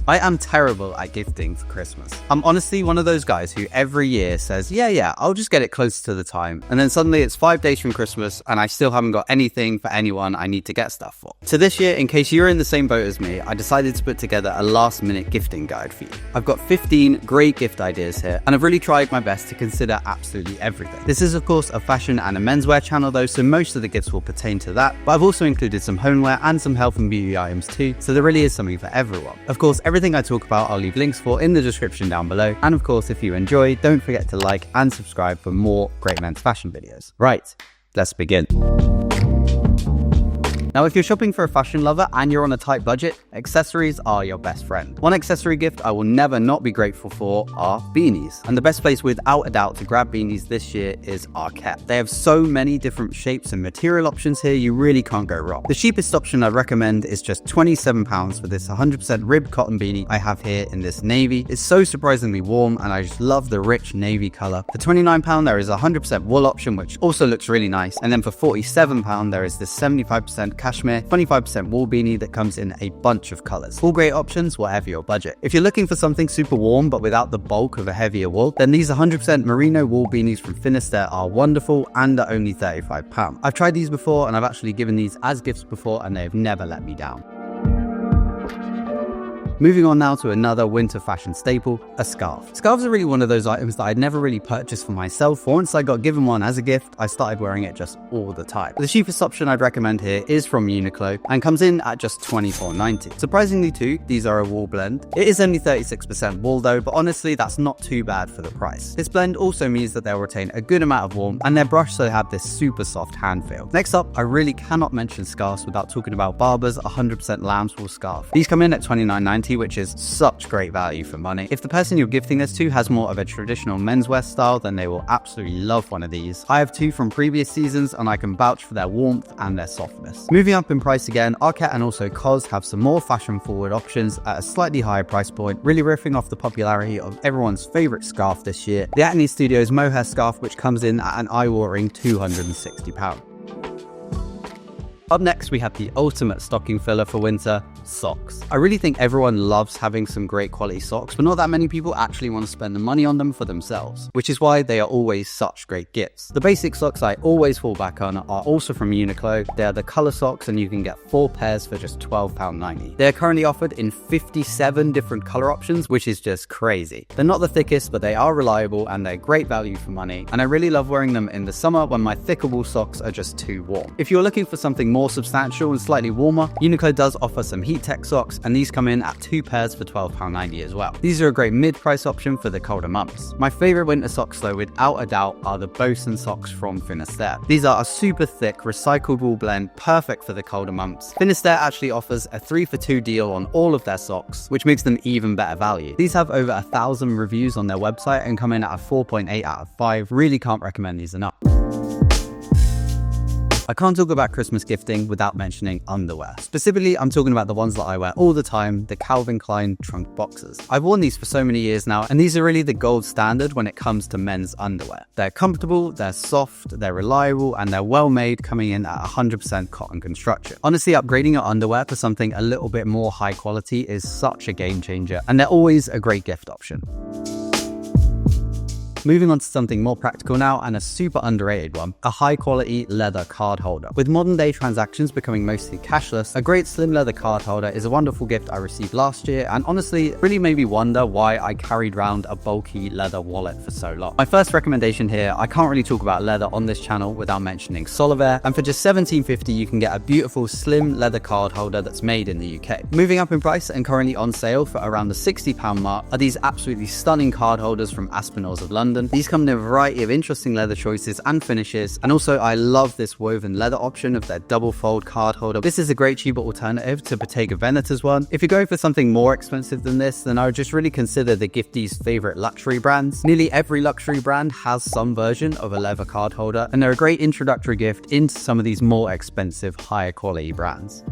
I am terrible at gifting for Christmas. I'm honestly one of those guys who every year says, yeah, I'll just get it closer to the time. And then suddenly it's 5 days from Christmas and I still haven't got anything for anyone I need to get stuff for. So this year, in case you're in the same boat as me, I decided to put together a last minute gifting guide for you. I've got 15 great gift ideas here and I've really tried my best to consider absolutely everything. This is of course a fashion and a menswear channel though, so most of the gifts will pertain to that, but I've also included some homeware and some health and beauty items too, so there really is something for everyone. Of course, everything I talk about I'll leave links for in the description down below, and of course if you enjoy, don't forget to like and subscribe for more great men's fashion videos. Right, let's begin. Now, if you're shopping for a fashion lover and you're on a tight budget, accessories are your best friend. One accessory gift I will never not be grateful for are beanies. And the best place without a doubt to grab beanies this year is Arket. They have so many different shapes and material options here, you really can't go wrong. The cheapest option I'd recommend is just £27 for this 100% ribbed cotton beanie I have here in this navy. It's so surprisingly warm and I just love the rich navy colour. For £29 there is a 100% wool option which also looks really nice, and then for £47 there is this 75% cashmere, 25% wool beanie that comes in a bunch of colours. All great options, whatever your budget. If you're looking for something super warm but without the bulk of a heavier wool, then these 100% merino wool beanies from Finisterre are wonderful and are only £35. I've tried these before and I've actually given these as gifts before and they've never let me down. Moving on now to another winter fashion staple, a scarf. Scarves are really one of those items that I'd never really purchased for myself, but once I got given one as a gift, I started wearing it just all the time. The cheapest option I'd recommend here is from Uniqlo and comes in at just £24.90. Surprisingly too, these are a wool blend. It is only 36% wool though, but honestly that's not too bad for the price. This blend also means that they'll retain a good amount of warmth and they're brushed so they have this super soft hand feel. Next up, I really cannot mention scarves without talking about Barbour's 100% lamb's wool scarf. These come in at £29.90, which is such great value for money. If the person you're gifting this to has more of a traditional menswear style, then they will absolutely love one of these. I have two from previous seasons and I can vouch for their warmth and their softness. Moving up in price again, Arket and also COS have some more fashion forward options at a slightly higher price point, really riffing off the popularity of everyone's favourite scarf this year, the Acne Studios mohair scarf, which comes in at an eye-watering £260. Up next, we have the ultimate stocking filler for winter, socks. I really think everyone loves having some great quality socks, but not that many people actually want to spend the money on them for themselves, which is why they are always such great gifts. The basic socks I always fall back on are also from Uniqlo. They are the colour socks and you can get 4 pairs for just £12.90. They are currently offered in 57 different colour options, which is just crazy. They're not the thickest, but they are reliable and they're great value for money, and I really love wearing them in the summer when my thicker wool socks are just too warm. If you're looking for something more substantial and slightly warmer, Uniqlo does offer some heat tech socks, and these come in at 2 pairs for £12.90 as well. These are a great mid-price option for the colder months. My favourite winter socks though, without a doubt, are the Bosun socks from Finisterre. These are a super thick recycled wool blend, perfect for the colder months. Finisterre actually offers a 3 for 2 deal on all of their socks, which makes them even better value. These have over 1,000 reviews on their website and come in at a 4.8 out of 5. Really can't recommend these enough. I can't talk about Christmas gifting without mentioning underwear. Specifically, I'm talking about the ones that I wear all the time, the Calvin Klein trunk boxers. I've worn these for so many years now, and these are really the gold standard when it comes to men's underwear. They're comfortable, they're soft, they're reliable, and they're well made, coming in at 100% cotton construction. Honestly, upgrading your underwear for something a little bit more high quality is such a game changer, and they're always a great gift option. Moving on to something more practical now, and a super underrated one, a high quality leather card holder. With modern day transactions becoming mostly cashless, a great slim leather card holder is a wonderful gift I received last year, and honestly it really made me wonder why I carried around a bulky leather wallet for so long. My first recommendation here, I can't really talk about leather on this channel without mentioning Solivare, and for just £17.50 you can get a beautiful slim leather card holder that's made in the UK. Moving up in price and currently on sale for around the £60 mark are these absolutely stunning card holders from Aspinalls of London. These come in a variety of interesting leather choices and finishes, and also I love this woven leather option of their double fold card holder. This is a great cheaper alternative to Bottega Veneta's one. If you're going for something more expensive than this, then I would just really consider the gifties' favourite luxury brands. Nearly every luxury brand has some version of a leather card holder, and they're a great introductory gift into some of these more expensive, higher quality brands.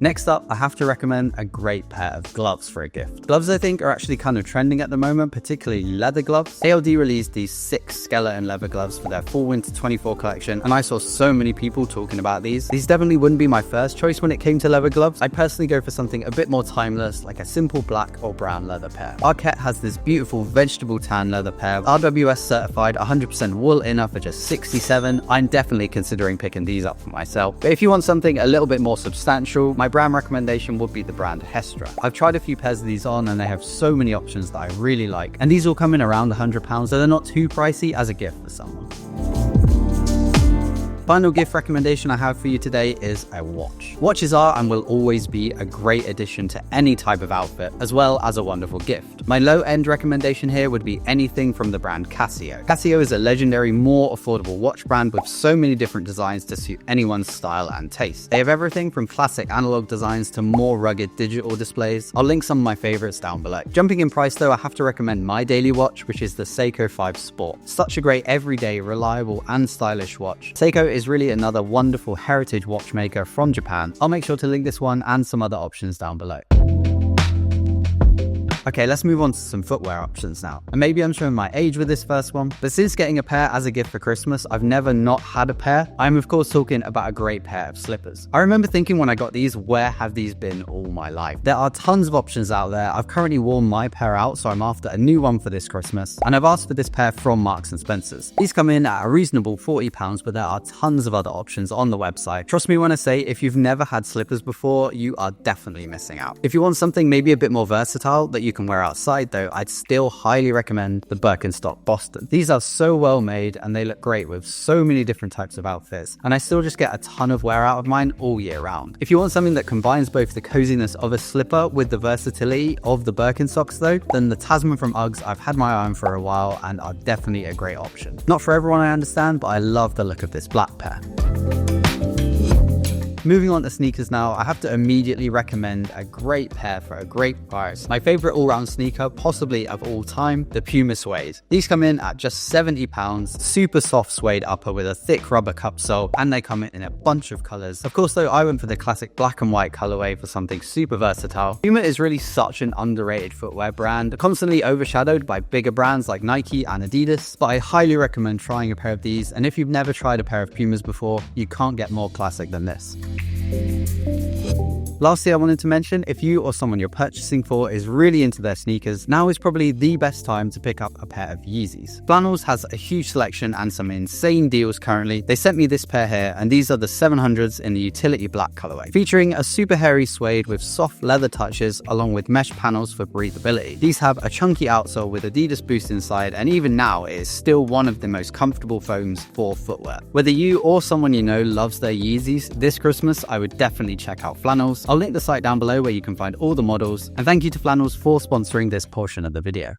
Next up, I have to recommend a great pair of gloves for a gift. Gloves I think are actually kind of trending at the moment, particularly leather gloves. ALD released these 6 skeleton leather gloves for their fall winter 24 collection, and I saw so many people talking about these. These definitely wouldn't be my first choice when it came to leather gloves. I personally go for something a bit more timeless, like a simple black or brown leather pair. Arket has this beautiful vegetable tan leather pair, RWS certified, 100% wool inner for just $67. I'm definitely considering picking these up for myself. But if you want something a little bit more substantial, my brand recommendation would be the brand Hestra. I've tried a few pairs of these on and they have so many options that I really like. And these all come in around £100, so they're not too pricey as a gift for someone. Final gift recommendation I have for you today is a watch. Watches are and will always be a great addition to any type of outfit, as well as a wonderful gift. My low-end recommendation here would be anything from the brand Casio. Casio is a legendary, more affordable watch brand with so many different designs to suit anyone's style and taste. They have everything from classic analog designs to more rugged digital displays. I'll link some of my favorites down below. Jumping in price though, I have to recommend my daily watch, which is the Seiko 5 Sport. Such a great everyday, reliable and stylish watch. Seiko is really another wonderful heritage watchmaker from Japan. I'll make sure to link this one and some other options down below. Okay, let's move on to some footwear options now. And maybe I'm showing my age with this first one, but since getting a pair as a gift for Christmas, I've never not had a pair. I'm of course talking about a great pair of slippers. I remember thinking when I got these, where have these been all my life? There are tons of options out there. I've currently worn my pair out, so I'm after a new one for this Christmas. And I've asked for this pair from Marks & Spencer's. These come in at a reasonable £40, but there are tons of other options on the website. Trust me when I say, if you've never had slippers before, you are definitely missing out. If you want something maybe a bit more versatile that you can wear outside though, I'd still highly recommend the Birkenstock Boston. These are so well made and they look great with so many different types of outfits, and I still just get a ton of wear out of mine all year round. If you want something that combines both the coziness of a slipper with the versatility of the Birkenstocks though, then the Tasman from Uggs I've had my eye on for a while and are definitely a great option. Not for everyone, I understand, but I love the look of this black pair. Moving on to sneakers now, I have to immediately recommend a great pair for a great price. My favorite all-round sneaker, possibly of all time, the Puma Suede. These come in at just £70, super soft suede upper with a thick rubber cup sole, and they come in a bunch of colors. Of course though, I went for the classic black and white colorway for something super versatile. Puma is really such an underrated footwear brand, constantly overshadowed by bigger brands like Nike and Adidas, but I highly recommend trying a pair of these, and if you've never tried a pair of Pumas before, you can't get more classic than this. Lastly, I wanted to mention, if you or someone you're purchasing for is really into their sneakers, now is probably the best time to pick up a pair of Yeezys. Flannels has a huge selection and some insane deals currently. They sent me this pair here, and these are the 700s in the utility black colorway, featuring a super hairy suede with soft leather touches along with mesh panels for breathability. These have a chunky outsole with Adidas Boost inside, and even now it is still one of the most comfortable foams for footwear. Whether you or someone you know loves their Yeezys, this Christmas I would definitely check out Flannels. I'll link the site down below where you can find all the models, and thank you to Flannels for sponsoring this portion of the video.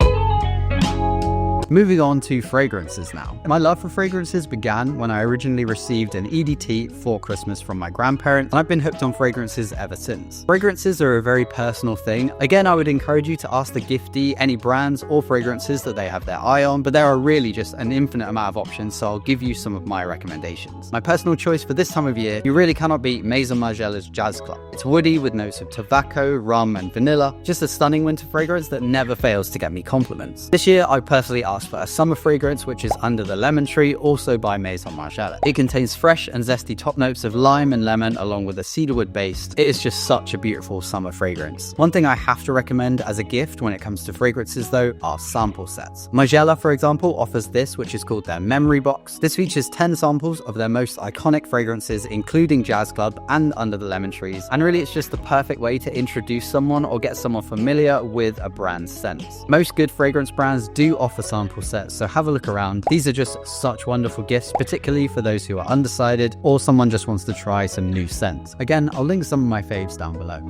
Moving on to fragrances now. My love for fragrances began when I originally received an EDT for Christmas from my grandparents, and I've been hooked on fragrances ever since. Fragrances are a very personal thing. Again, I would encourage you to ask the giftee any brands or fragrances that they have their eye on, but there are really just an infinite amount of options, so I'll give you some of my recommendations. My personal choice for this time of year, you really cannot beat Maison Margiela's Jazz Club. It's woody with notes of tobacco, rum and vanilla, just a stunning winter fragrance that never fails to get me compliments. This year, I personally asked for a summer fragrance, which is Under the Lemon Tree, also by Maison Margiela. It contains fresh and zesty top notes of lime and lemon along with a cedarwood base. It is just such a beautiful summer fragrance. One thing I have to recommend as a gift when it comes to fragrances though are sample sets. Margiela, for example, offers this, which is called their Memory Box. This features 10 samples of their most iconic fragrances, including Jazz Club and Under the Lemon Trees, and really it's just the perfect way to introduce someone or get someone familiar with a brand's scents. Most good fragrance brands do offer sample sets, so have a look around. These are just such wonderful gifts, particularly for those who are undecided or someone just wants to try some new scents. Again, I'll link some of my faves down below.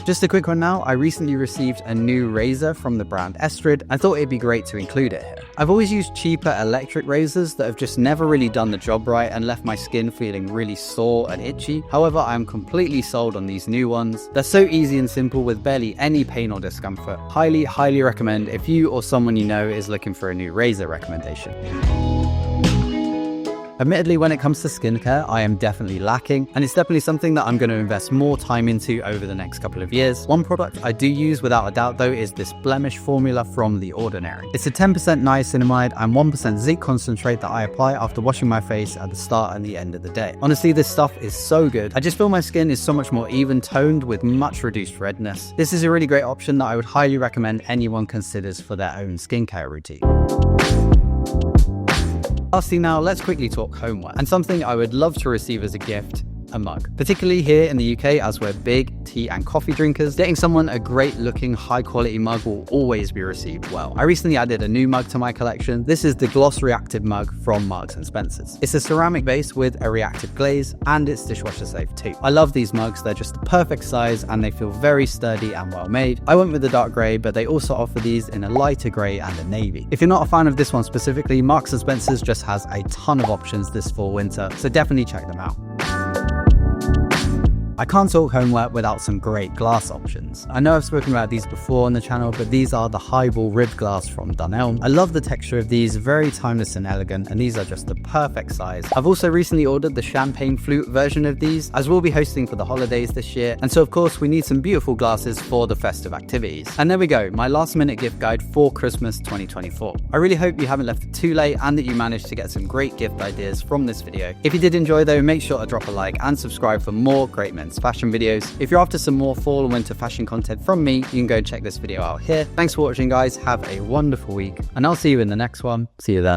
Just a quick one now, I recently received a new razor from the brand Estrid. I thought it'd be great to include it here. I've always used cheaper electric razors that have just never really done the job right and left my skin feeling really sore and itchy. However, I'm completely sold on these new ones. They're so easy and simple with barely any pain or discomfort. Highly recommend if you or someone you know is looking for a new razor recommendation. Admittedly, when it comes to skincare, I am definitely lacking, and it's definitely something that I'm going to invest more time into over the next couple of years. One product I do use without a doubt though is this blemish formula from The Ordinary. It's a 10% niacinamide and 1% zinc concentrate that I apply after washing my face at the start and the end of the day. Honestly, this stuff is so good. I just feel my skin is so much more even toned with much reduced redness. This is a really great option that I would highly recommend anyone considers for their own skincare routine. Lastly now, let's quickly talk homeware, and something I would love to receive as a gift: a mug. Particularly here in the UK, as we're big tea and coffee drinkers, getting someone a great looking high quality mug will always be received well. I recently added a new mug to my collection. This is the Gloss Reactive mug from Marks & Spencer's. It's a ceramic base with a reactive glaze, and it's dishwasher safe too. I love these mugs, they're just the perfect size and they feel very sturdy and well made. I went with the dark grey, but they also offer these in a lighter grey and a navy. If you're not a fan of this one specifically, Marks & Spencer's just has a ton of options this fall winter, so definitely check them out. I can't talk homeware without some great glass options. I know I've spoken about these before on the channel, but these are the highball ribbed glass from Dunelm. I love the texture of these, very timeless and elegant, and these are just the perfect size. I've also recently ordered the champagne flute version of these, as we'll be hosting for the holidays this year, and so of course we need some beautiful glasses for the festive activities. And there we go, my last minute gift guide for Christmas 2024. I really hope you haven't left it too late and that you managed to get some great gift ideas from this video. If you did enjoy though, make sure to drop a like and subscribe for more great men's fashion videos. If you're after some more fall and winter fashion content from me, you can go check this video out here. Thanks for watching guys, have a wonderful week, and I'll see you in the next one. See you then.